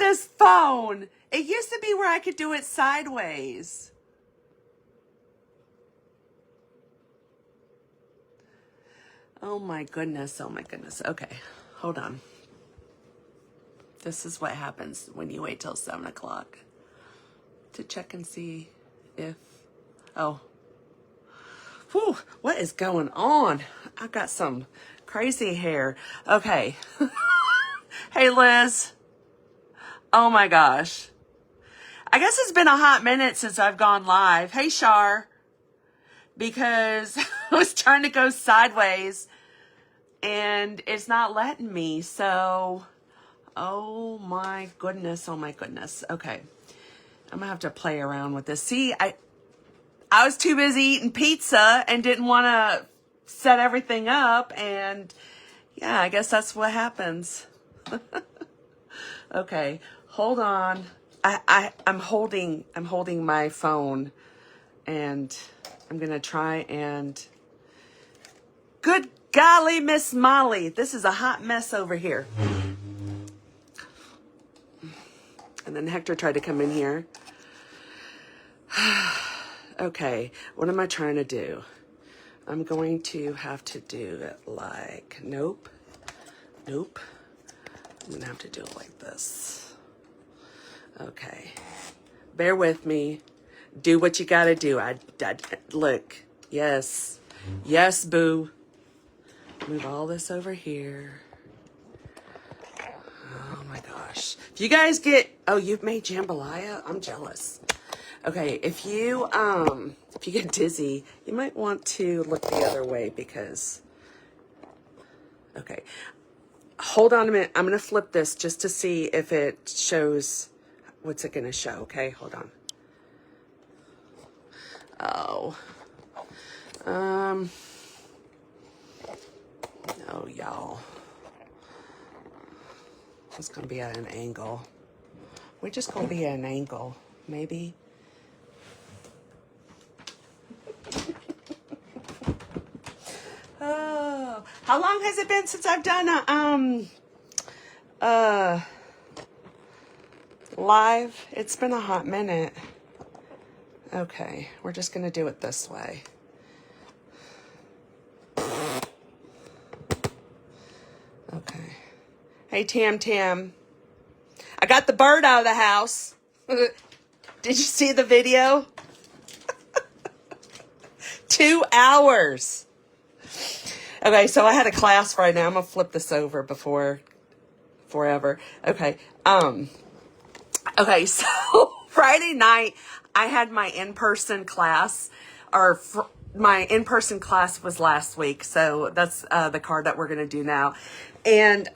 this phone? It used to be where I could do it sideways. Oh my goodness, oh my goodness. Okay, hold on. This is what happens when you wait till 7 o'clock to check and see if, oh. Whew, what is going on? I got some crazy hair. Okay. Hey, Liz. Oh my gosh. I guess it's been a hot minute since I've gone live. Hey, Shar. Because I was trying to go sideways and it's not letting me. So, oh my goodness. Oh my goodness. Okay. I'm gonna have to play around with this. See, I was too busy eating pizza and didn't want to set everything up. And yeah, I guess that's what happens. Okay, hold on. I'm holding my phone and I'm going to try and, good golly, Miss Molly, this is a hot mess over here. And then Hector tried to come in here. Okay, what am I trying to do? I'm going to have to do it like, nope. I'm gonna have to do it like this. Okay, bear with me. Do what you gotta do. Look, yes, boo. Move all this over here. Oh my gosh. If you guys get, oh, you've made jambalaya? I'm jealous. Okay, if you get dizzy, you might want to look the other way because, okay. Hold on a minute. I'm going to flip this just to see if it shows, what's it going to show? Okay, hold on. Oh. Oh, y'all. It's going to be at an angle. We're just going to be at an angle, maybe. Oh, how long has it been since I've done a live? It's been a hot minute. Okay, we're just gonna do it this way. Okay. Hey, Tam. I got the bird out of the house. Did you see the video? 2 hours. Okay, so I had a class right now. I'm gonna flip this over before forever. Okay. Okay, so Friday night I had my in-person class, or my in-person class was last week. So that's the card that we're gonna do now. And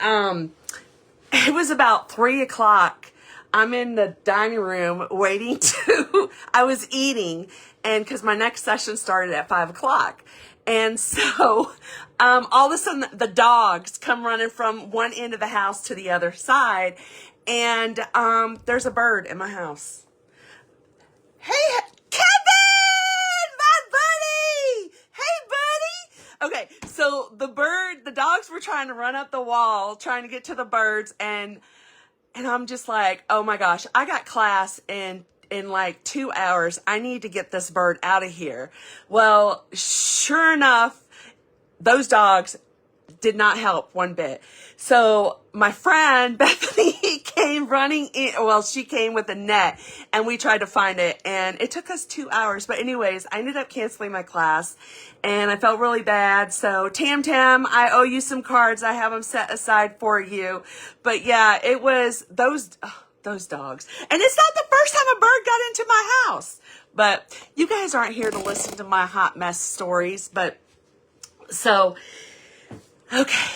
it was about 3 o'clock. I'm in the dining room waiting to, I was eating, and because my next session started at 5 o'clock. And so all of a sudden the dogs come running from one end of the house to the other side. And there's a bird in my house. Hey, Kevin, my buddy. Hey, buddy. Okay, so the dogs were trying to run up the wall, trying to get to the birds. And I'm just like, oh my gosh, I got class in like 2 hours. I need to get this bird out of here. Well, sure enough, those dogs did not help one bit. So my friend Bethany came running in. Well, she came with a net and we tried to find it, and it took us 2 hours. But anyways, I ended up canceling my class and I felt really bad. So Tam, I owe you some cards. I have them set aside for you. But yeah, it was those dogs. And it's not the first time a bird got into my house. But you guys aren't here to listen to my hot mess stories. But so, okay,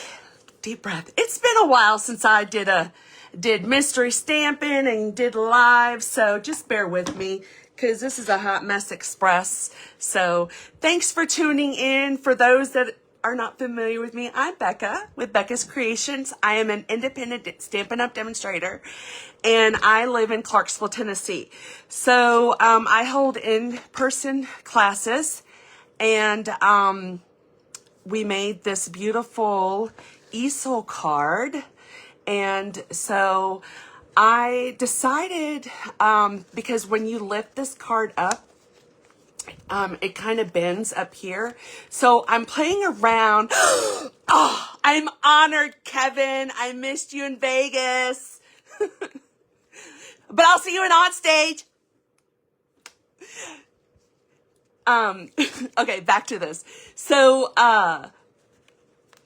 deep breath. It's been a while since I did mystery stamping and did live. So just bear with me, because this is a hot mess express. So thanks for tuning in. For those that are not familiar with me, I'm Becca with Becca's Kreations. I am an independent Stampin' Up! Demonstrator, and I live in Clarksville, Tennessee. So I hold in-person classes, and we made this beautiful Easel card. And so I decided, because when you lift this card up, it kind of bends up here. So I'm playing around. Oh, I'm honored, Kevin. I missed you in Vegas. But I'll see you on stage. Okay, back to this. So,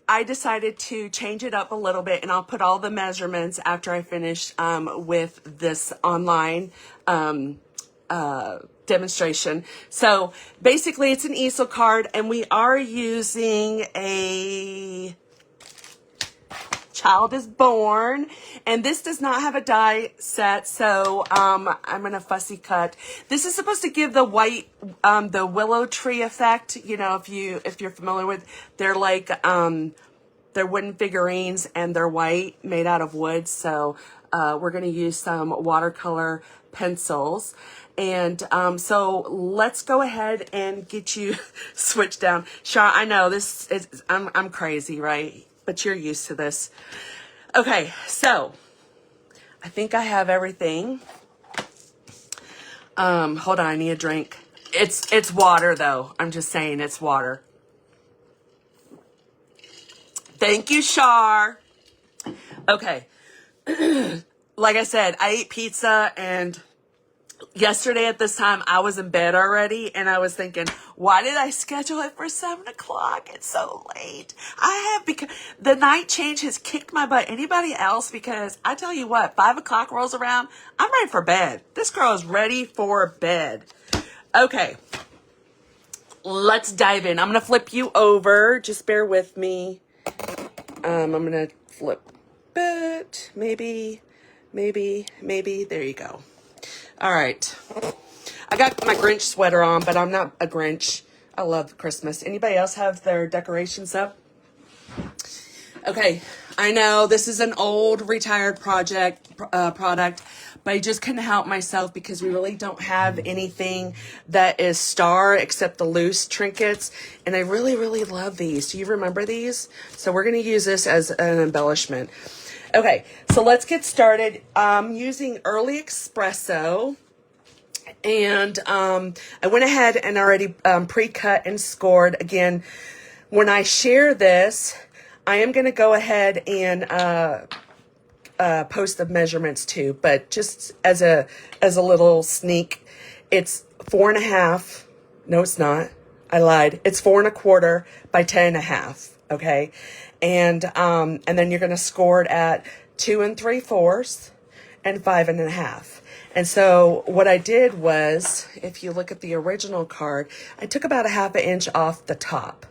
I decided to change it up a little bit, and I'll put all the measurements after I finish with this online demonstration. So basically it's an easel card, and we are using a Child is Born, and this does not have a die set, so I'm gonna fussy cut. This is supposed to give the white the willow tree effect. You know, if you're familiar with, they're like they're wooden figurines, and they're white, made out of wood. So we're gonna use some watercolor pencils. And so let's go ahead and get you switched down. Shaw, I know this is, I'm crazy, right? But you're used to this. Okay, so I think I have everything. Hold on, I need a drink. It's water though. I'm just saying it's water. Thank you, Shar. Okay. Like I said, I ate pizza, and yesterday at this time I was in bed already, and I was thinking, why did I schedule it for 7 o'clock? It's so late. Because the night change has kicked my butt. Anybody else? Because I tell you what, 5 o'clock rolls around, I'm ready for bed. This girl is ready for bed. Okay, let's dive in. I'm gonna flip you over. Just bear with me. I'm gonna flip it. Maybe. There you go. All right. I got my Grinch sweater on, but I'm not a Grinch. I love Christmas. Anybody else have their decorations up? Okay. I know this is an old retired product, but I just couldn't help myself because we really don't have anything that is star except the loose trinkets. And I really, really love these. Do you remember these? So we're going to use this as an embellishment. Okay, so let's get started. I'm using Early Espresso, and I went ahead and already pre-cut and scored. Again, when I share this, I am going to go ahead and post the measurements too, but just as a little sneak, it's 4.5. No, it's not. I lied. It's 4.25 by 10.5. Okay. And then you're going to score it at 2 3/4 and 5.5. And so what I did was, if you look at the original card, I took about 1/2 inch off the top,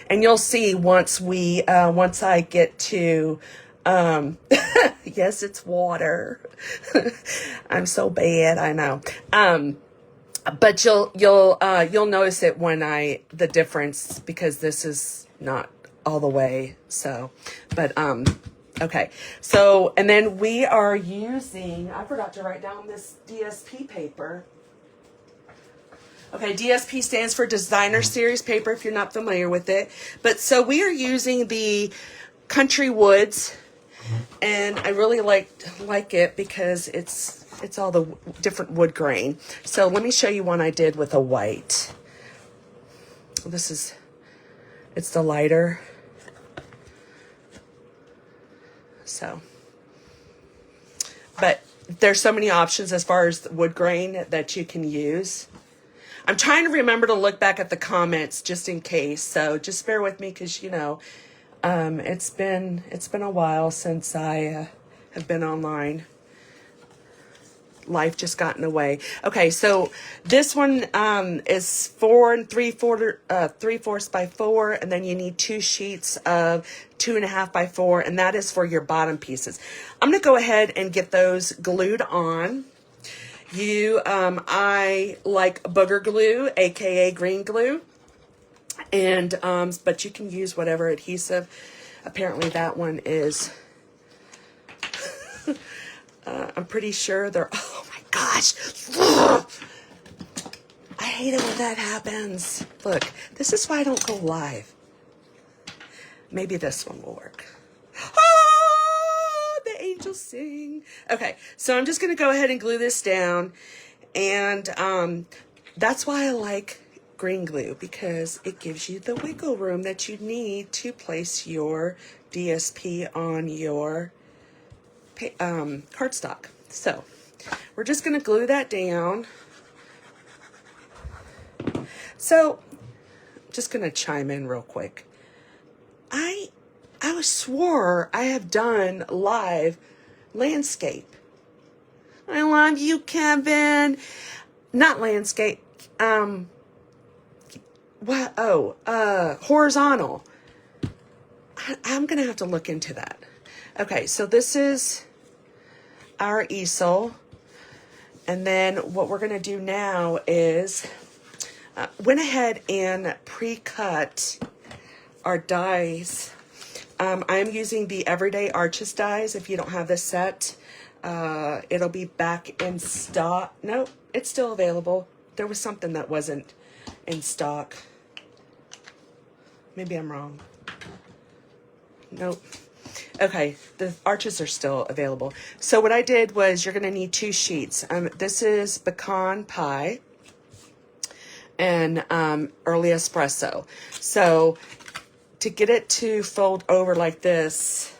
and you'll see once I get to, yes, it's water. I'm so bad. I know. But you'll notice it when the difference, because this is not all the way. So, but, okay. So, and then we are using, I forgot to write down this DSP paper. Okay. DSP stands for Designer Series paper, if you're not familiar with it. But so we are using the Country Woods, and I really like it because it's all the different wood grain. So let me show you one I did with a white. It's the lighter. So, but there's so many options as far as wood grain that you can use. I'm trying to remember to look back at the comments just in case. So just bear with me, because it's been a while since I have been online. Life just got in the way. Okay, so this one is 4 3/4 by 4, and then you need 2 sheets of 2.5 by 4, and that is for your bottom pieces. I'm gonna go ahead and get those glued on. I like booger glue, aka green glue, and but you can use whatever adhesive. Apparently that one is. I'm pretty sure they're, oh my gosh. I hate it when that happens. Look, this is why I don't go live. Maybe this one will work. Oh, the angels sing. Okay, so I'm just going to go ahead and glue this down. And that's why I like green glue, because it gives you the wiggle room that you need to place your DSP on your cardstock. So we're just going to glue that down. So just going to chime in real quick. I swore I have done live landscape. I love you, Kevin. Not landscape. Horizontal. I'm going to have to look into that. Okay, so this is our easel. And then what we're going to do now is went ahead and pre-cut our dies. I'm using the Everyday Arches dies. If you don't have this set, it'll be back in stock. Nope, it's still available. There was something that wasn't in stock. Maybe I'm wrong. Nope. Okay, the arches are still available. So what I did was, you're going to need 2 sheets. This is Pecan Pie and Early Espresso. So to get it to fold over like this,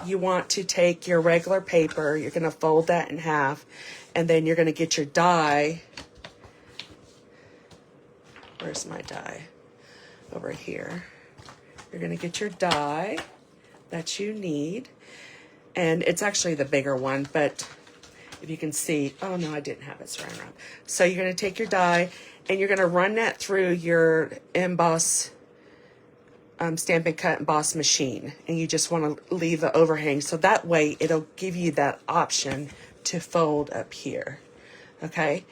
you want to take your regular paper, you're going to fold that in half, and then you're going to get your die. Where's my die? Over here. You're going to get your die that you need, and it's actually the bigger one, but if you can see, oh no, I didn't have it surround around. So you're going to take your die and you're going to run that through your emboss Stampin' Cut Emboss machine, and you just want to leave the overhang, so that way it'll give you that option to fold up here. Okay,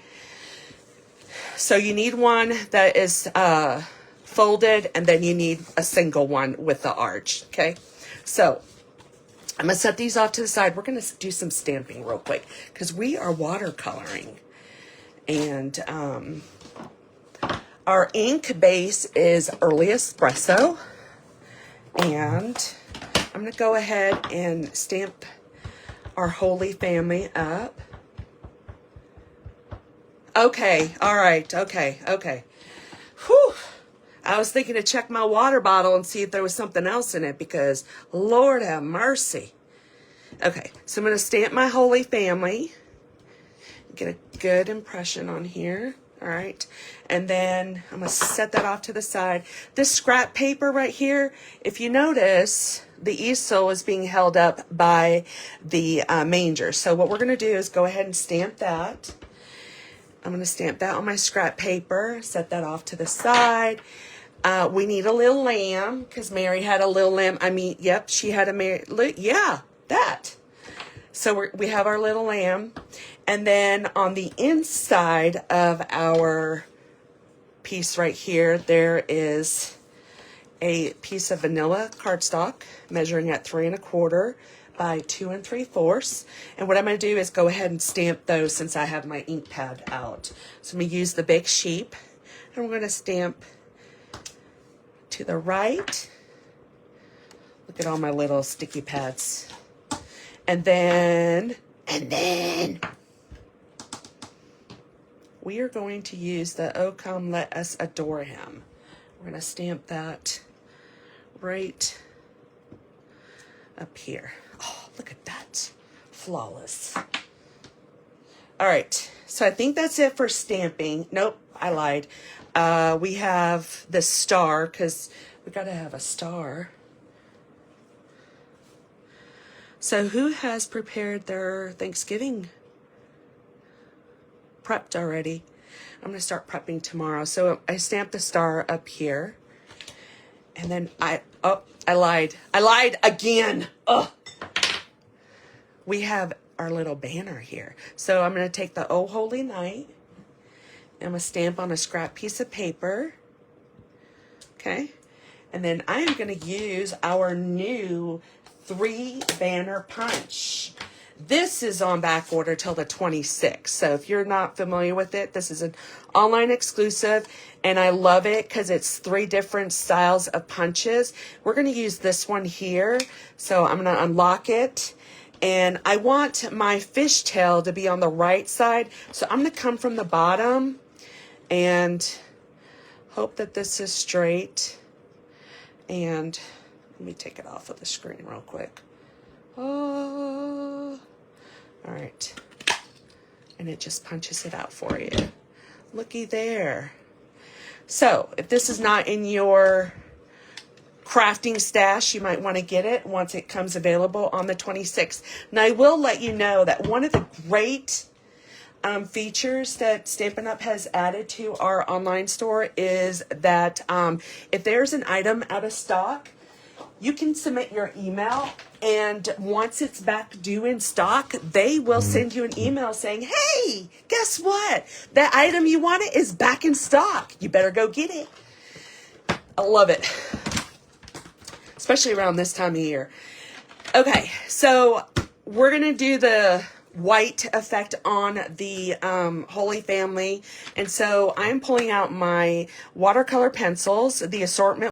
so you need one that is folded, and then you need a single one with the arch. Okay, so I'm gonna set these off to the side. We're gonna do some stamping real quick because we are watercoloring, and our ink base is Early Espresso. And I'm going to go ahead and stamp our Holy Family up. Okay, all right, okay. Whew. I was thinking to check my water bottle and see if there was something else in it, because Lord have mercy. Okay, so I'm going to stamp my Holy Family. Get a good impression on here. All right, and then I'm going to set that off to the side. This scrap paper right here, if you notice, the easel is being held up by the manger. So what we're going to do is go ahead and stamp that. I'm going to stamp that on my scrap paper, set that off to the side. We need a little lamb, because Mary had a little lamb. I mean, yep, she had that. So we have our little lamb. And then on the inside of our piece right here, there is a piece of vanilla cardstock measuring at 3 1/4 by 2 3/4. And what I'm going to do is go ahead and stamp those, since I have my ink pad out. So I'm going to use the Big Sheep, and we're going to stamp to the right. Look at all my little sticky pads. And then we are going to use the "Oh Come Let Us Adore Him." We're going to stamp that right up here. Oh, look at that. Flawless. All right. So I think that's it for stamping. Nope, I lied. We have the star, because we got to have a star. So who has prepared their Thanksgiving prepped already? I'm going to start prepping tomorrow. So I stamped the star up here. And then I lied. I lied again. Ugh. We have our little banner here. So I'm going to take the "Oh Holy Night", and I'm going to stamp on a scrap piece of paper. Okay. And then I am going to use our new 3 banner punch. This is on back order till the 26th. So if you're not familiar with it, this is an online exclusive, and I love it because it's 3 different styles of punches. We're going to use this one here. So I'm going to unlock it, and I want my fishtail to be on the right side. So I'm going to come from the bottom and hope that this is straight. And let me take it off of the screen real quick. Oh, all right. And it just punches it out for you. Looky there. So if this is not in your crafting stash, you might want to get it once it comes available on the 26th. Now, I will let you know that one of the great features that Stampin' Up! Has added to our online store is that if there's an item out of stock, you can submit your email, and once it's back due in stock, they will send you an email saying, hey, guess what? That item you wanted is back in stock. You better go get it. I love it, especially around this time of year. Okay, so we're going to do the white effect on the Holy Family. And so I'm pulling out my watercolor pencils, the Assortment.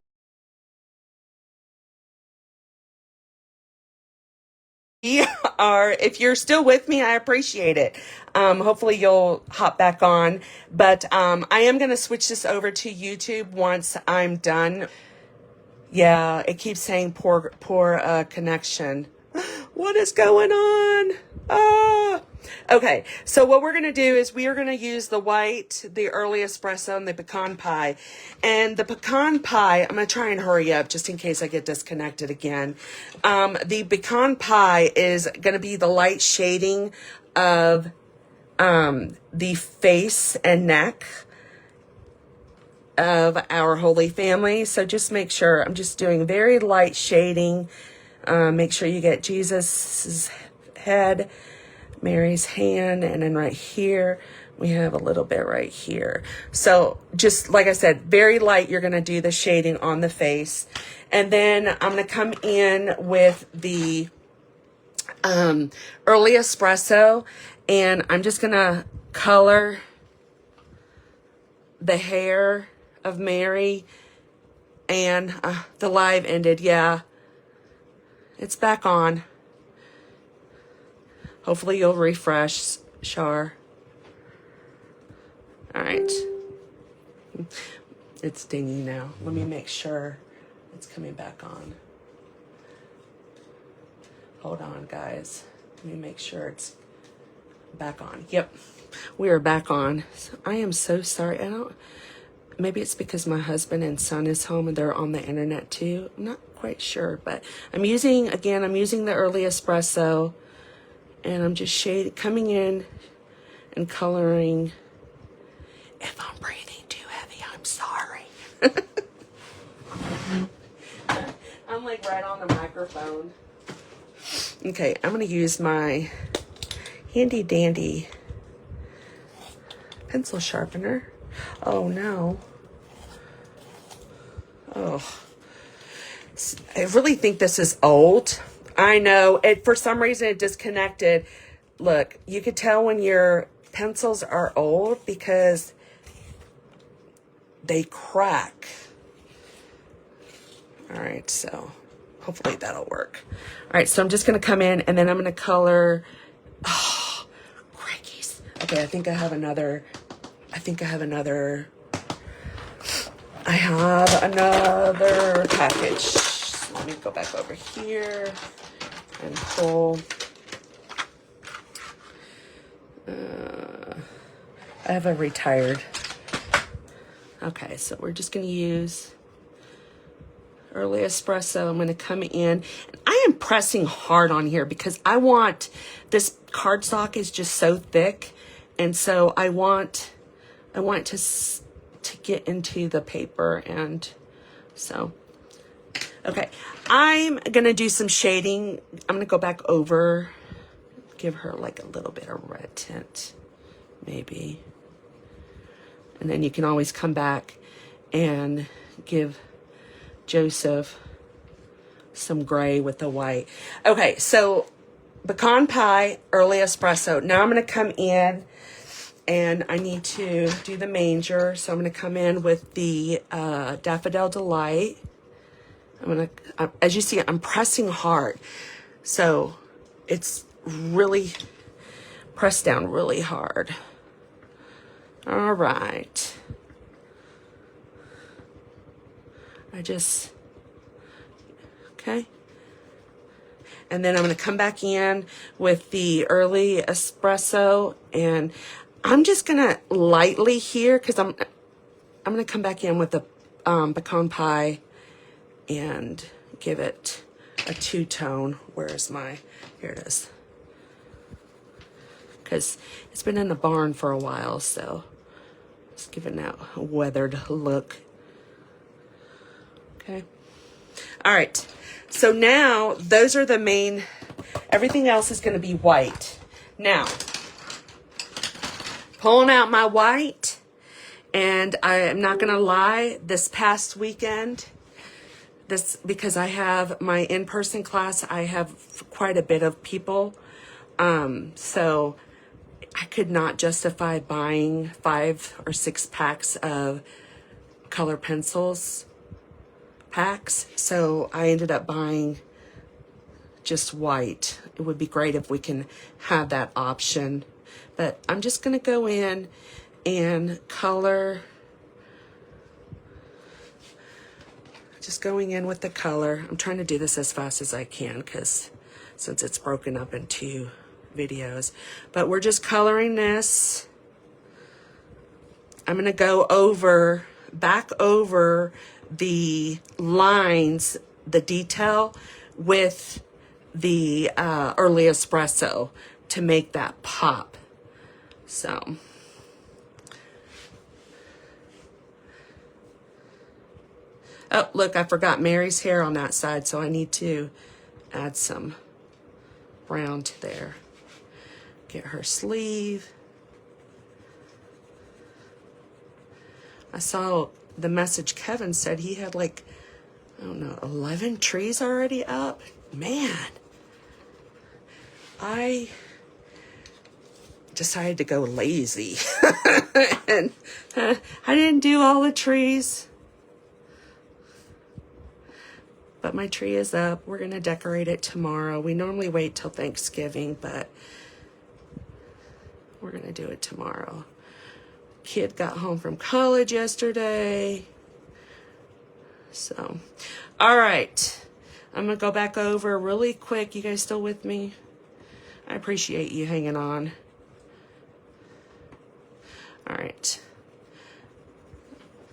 If you're still with me, I appreciate it. Hopefully you'll hop back on, but I am going to switch this over to YouTube once I'm done. Yeah, it keeps saying poor connection. What is going on? Okay, so what we're going to do is we are going to use the white, the early espresso, and the pecan pie. And the pecan pie, I'm going to try and hurry up just in case I get disconnected again. The pecan pie is going to be the light shading of the face and neck of our Holy Family. So just make sure, I'm just doing very light shading. Make sure you get Jesus' head, Mary's hand, and then right here, we have a little bit right here. So just like I said, very light, you're going to do the shading on the face. And then I'm going to come in with the early espresso, and I'm just going to color the hair of Mary. And the live ended. Yeah, it's back on. Hopefully you'll refresh, Shar. All right. It's dinging now. Let me make sure it's coming back on. Hold on, guys. Let me make sure it's back on. Yep, we are back on. So I am so sorry. Maybe it's because my husband and son is home and they're on the internet too. I'm not quite sure, but I'm using the early espresso. And I'm just coming in and coloring. If I'm breathing too heavy, I'm sorry. I'm like right on the microphone. Okay, I'm going to use my handy dandy pencil sharpener. Oh no. Oh. I really think this is old. I know it, for some reason it disconnected. Look, you could tell when your pencils are old because they crack. All right, so hopefully that'll work. All right, so I'm just going to come in and then I'm going to color. Oh, crikey's. Okay, I have another package. Let me go back over here and pull. I have a retired. Okay, so we're just going to use early espresso. I'm going to come in. I am pressing hard on here because I want, this cardstock is just so thick. And so I want to get into the paper, and so. Okay, I'm going to do some shading. I'm going to go back over, give her like a little bit of red tint, maybe. And then you can always come back and give Joseph some gray with the white. Okay, so pecan pie, early espresso. Now I'm going to come in and I need to do the manger. So I'm going to come in with the Daffodil Delight. As you see, I'm pressing hard. So it's really pressed down really hard. All right. Okay. And then I'm going to come back in with the early espresso, and I'm just going to lightly here, because I'm going to come back in with the pecan pie and give it a two-tone. Where's my, here it is. Because it's been in the barn for a while, so it's giving that a weathered look. Okay. All right. So now those are the main, everything else is going to be white. Now, pulling out my white, and I am not going to lie, this past weekend, because I have my in-person class, I have quite a bit of people. So I could not justify buying 5 or 6 packs of color pencils packs. So I ended up buying just white. It would be great if we can have that option. But I'm just going to go in and color. Just going in with the color. I'm trying to do this as fast as I can because since it's broken up into videos. But we're just coloring this. I'm going to go back over the lines, the detail with the early espresso to make that pop. So oh, look, I forgot Mary's hair on that side, so I need to add some brown to there. Get her sleeve. I saw the message Kevin said he had like, I don't know, 11 trees already up. Man, I decided to go lazy and I didn't do all the trees, but my tree is up. We're going to decorate it tomorrow. We normally wait till Thanksgiving, but we're going to do it tomorrow. Kid got home from college yesterday. So, all right. I'm going to go back over really quick. You guys still with me? I appreciate you hanging on. All right.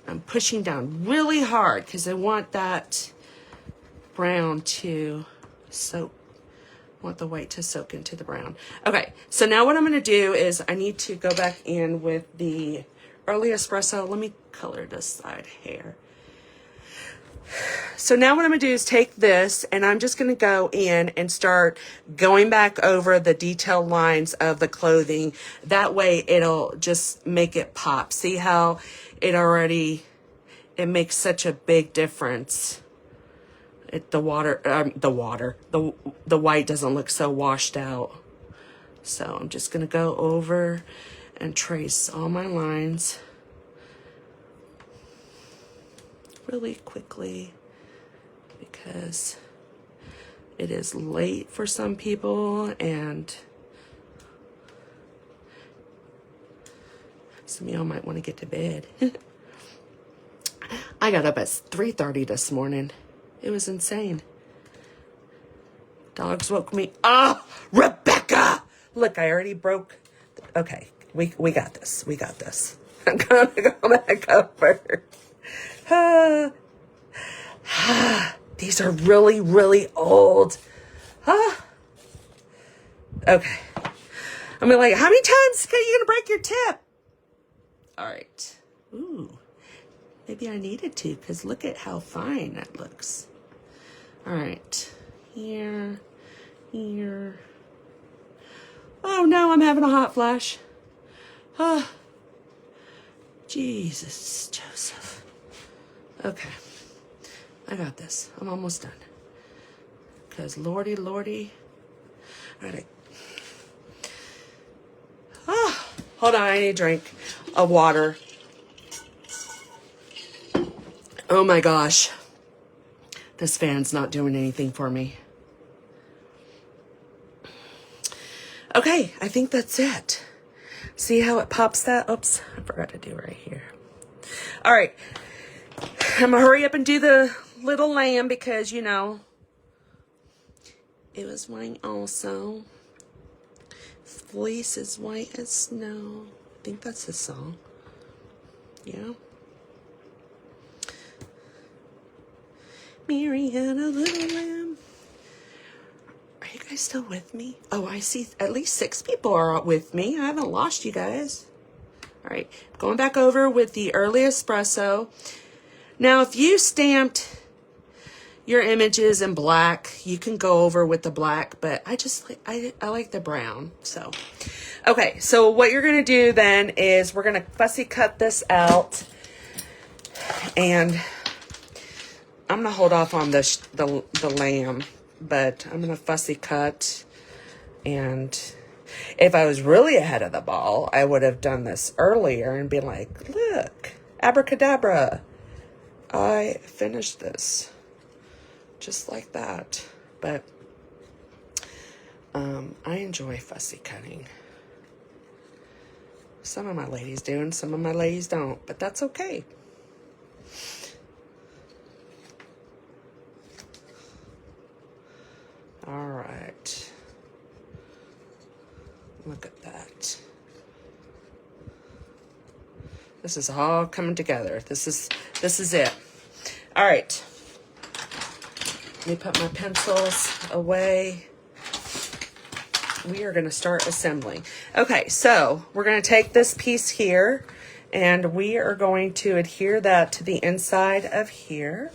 I'm pushing down really hard because I want that brown to soak. I want the white to soak into the brown. Okay, so now what I'm going to do is I need to go back in with the early espresso. Let me color this side here. So now what I'm going to do is take this and I'm just going to go in and start going back over the detailed lines of the clothing. That way it'll just make it pop. See how it makes such a big difference. The white doesn't look so washed out. So I'm just going to go over and trace all my lines really quickly because it is late for some people and some of y'all might want to get to bed. I got up at 3:30 this morning. It was insane. Dogs woke me. Oh, Rebecca! Look, I already broke. Okay, we got this. We got this. I'm going to go back over. These are really, really old. Okay. I'm like, how many times are you going to break your tip? All right. Ooh. Maybe I needed to because look at how fine that looks. All right. Here. Here. Oh, no, I'm having a hot flash. Oh. Jesus, Joseph. Okay. I got this. I'm almost done. Because lordy. Ready. Ah, hold on, I need a drink of water. Oh my gosh. This fan's not doing anything for me. Okay, I think that's it. See how it pops that? Oops, I forgot to do right here. All right, I'm gonna hurry up and do the little lamb because, you know, it was white also. Fleece is white as snow. I think that's the song. Yeah. Mary had a little lamb. Are you guys still with me? Oh, I see at least 6 people are with me. I haven't lost you guys. All right, going back over with the early espresso. Now, if you stamped your images in black, you can go over with the black, but I like the brown. So, okay, so what you're gonna do then is we're gonna fussy cut this out, and I'm gonna hold off on the lamb, but I'm gonna fussy cut. And if I was really ahead of the ball, I would have done this earlier and been like, look, abracadabra, I finished this just like that. But I enjoy fussy cutting. Some of my ladies do and some of my ladies don't, but that's okay. All right. Look at that. This is all coming together. This is it. All right. Let me put my pencils away. We are going to start assembling. Okay, so we're going to take this piece here and we are going to adhere that to the inside of here.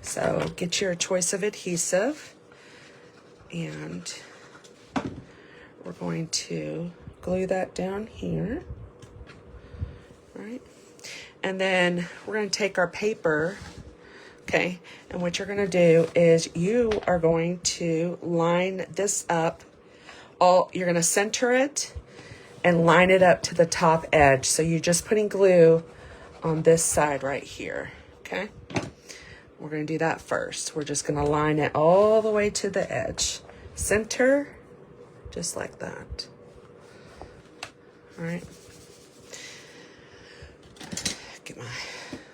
So get your choice of adhesive. And we're going to glue that down here, right? And then we're going to take our paper, okay? And what you're going to do is you are going to line this up. You're going to center it and line it up to the top edge. So you're just putting glue on this side right here, okay? We're going to do that first. We're just going to line it all the way to the edge. Center, just like that. All right. Get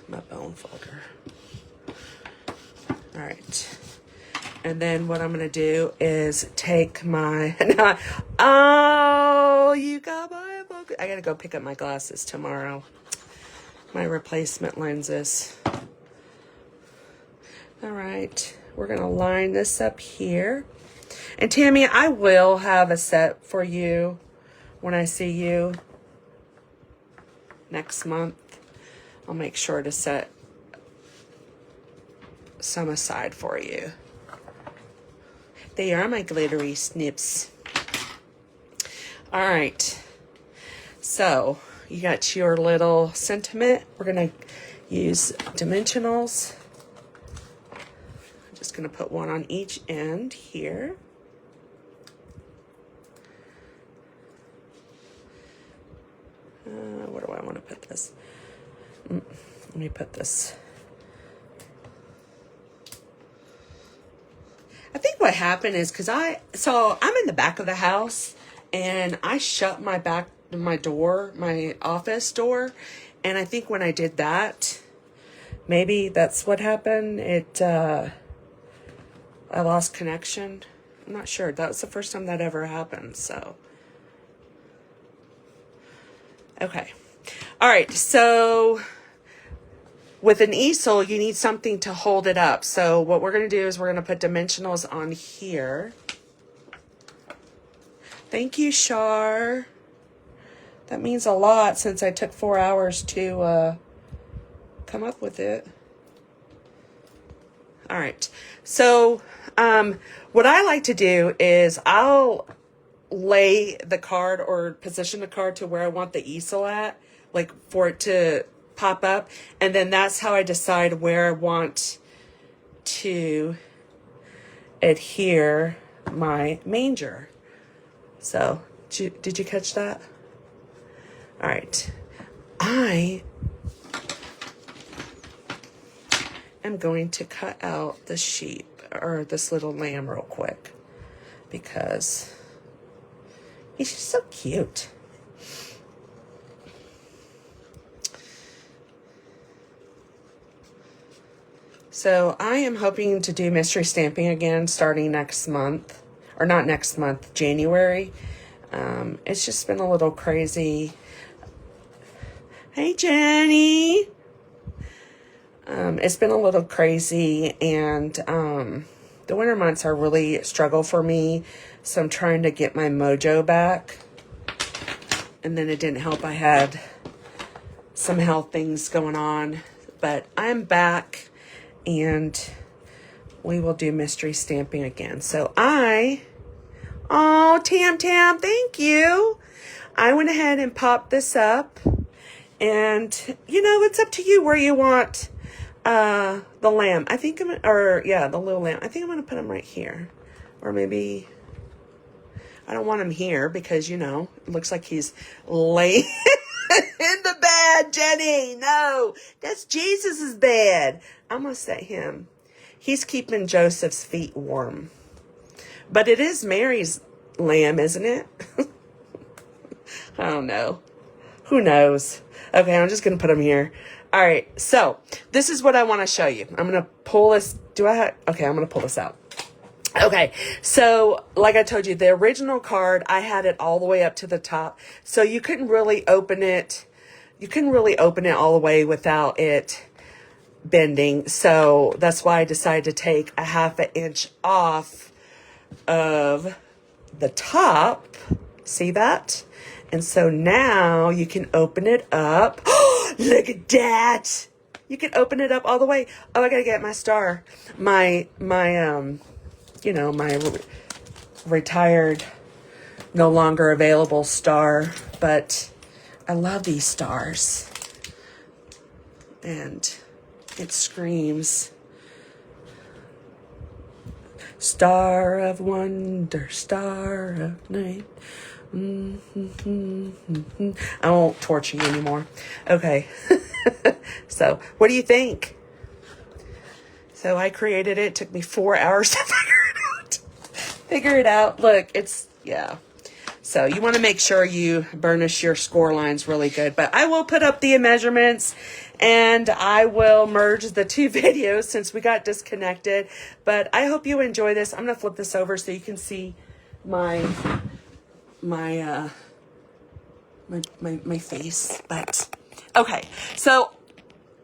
my bone folder. All right. And then what I'm going to do is take my... Oh, you got my book. I got to go pick up my glasses tomorrow. My replacement lenses. All right, we're gonna line this up here. And Tammy, I will have a set for you when I see you next month. I'll make sure to set some aside for you. They are my glittery snips. All right, so you got your little sentiment. We're gonna use dimensionals. Just going to put one on each end here. Where do I want to put this? Let me put this. I think what happened is because I'm in the back of the house and I shut my door, my office door. And I think when I did that, maybe that's what happened. I lost connection. I'm not sure. That was the first time that ever happened, so. Okay. All right, so with an easel, you need something to hold it up. So what we're going to do is we're going to put dimensionals on here. Thank you, Shar. That means a lot since I took 4 hours to come up with it. All right, so what I like to do is I'll lay the card or position the card to where I want the easel at, like for it to pop up. And then that's how I decide where I want to adhere my manger. So, did you catch that? All right. I am going to cut out the sheep, or this little lamb, real quick, because he's just so cute. So I am hoping to do mystery stamping again starting next month, or not next month, January. It's just been a little crazy. Hey, Jenny. It's been a little crazy, and the winter months are really a struggle for me, so I'm trying to get my mojo back. And then it didn't help, I had some health things going on, but I'm back, and we will do mystery stamping again. So oh, Tam, thank you. I went ahead and popped this up, and it's up to you where you want the lamb. I think the little lamb. I think I'm gonna put him right here, or maybe I don't want him here because it looks like he's laying in the bed. Jenny, no, that's Jesus's bed. I'm gonna set him. He's keeping Joseph's feet warm, but it is Mary's lamb, isn't it? I don't know. Who knows? Okay, I'm just gonna put him here. All right, so this is what I want to show you. I'm going to pull this. Okay, I'm going to pull this out. Okay, so like I told you, the original card, I had it all the way up to the top. So you couldn't really open it. You couldn't really open it all the way without it bending. So that's why I decided to take a 1/2 inch off of the top. See that? And so now you can open it up. Look at that. You can open it up all the way. Oh, I gotta get my star. My retired, no longer available star. But I love these stars. And it screams, star of wonder, star of night. I won't torture you anymore. Okay. So, what do you think? So, I created it. It took me 4 hours to figure it out. Look, yeah. So, you want to make sure you burnish your score lines really good. But I will put up the measurements, and I will merge the two videos since we got disconnected. But I hope you enjoy this. I'm going to flip this over so you can see my face. But okay, so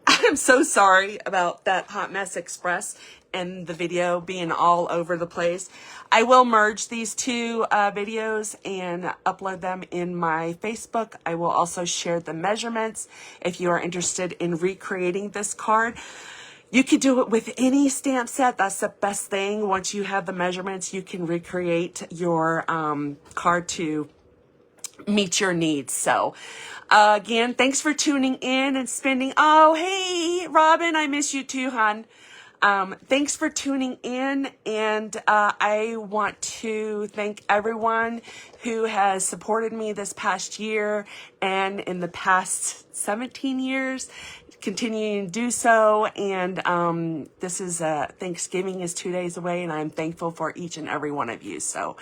I'm so sorry about that hot mess express and the video being all over the place. I will merge these two videos and upload them in my Facebook. I will also share the measurements if you are interested in recreating this card. You could do it with any stamp set. That's the best thing. Once you have the measurements, you can recreate your card to meet your needs. So, again, thanks for tuning in and spending. Oh, hey, Robin, I miss you too, hon. Thanks for tuning in, and I want to thank everyone who has supported me this past year and in the past 17 years. Continuing to do so, and this is Thanksgiving is 2 days away, and I'm thankful for each and every one of you. So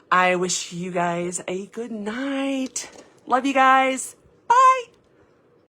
I wish you guys a good night. Love you guys. Bye.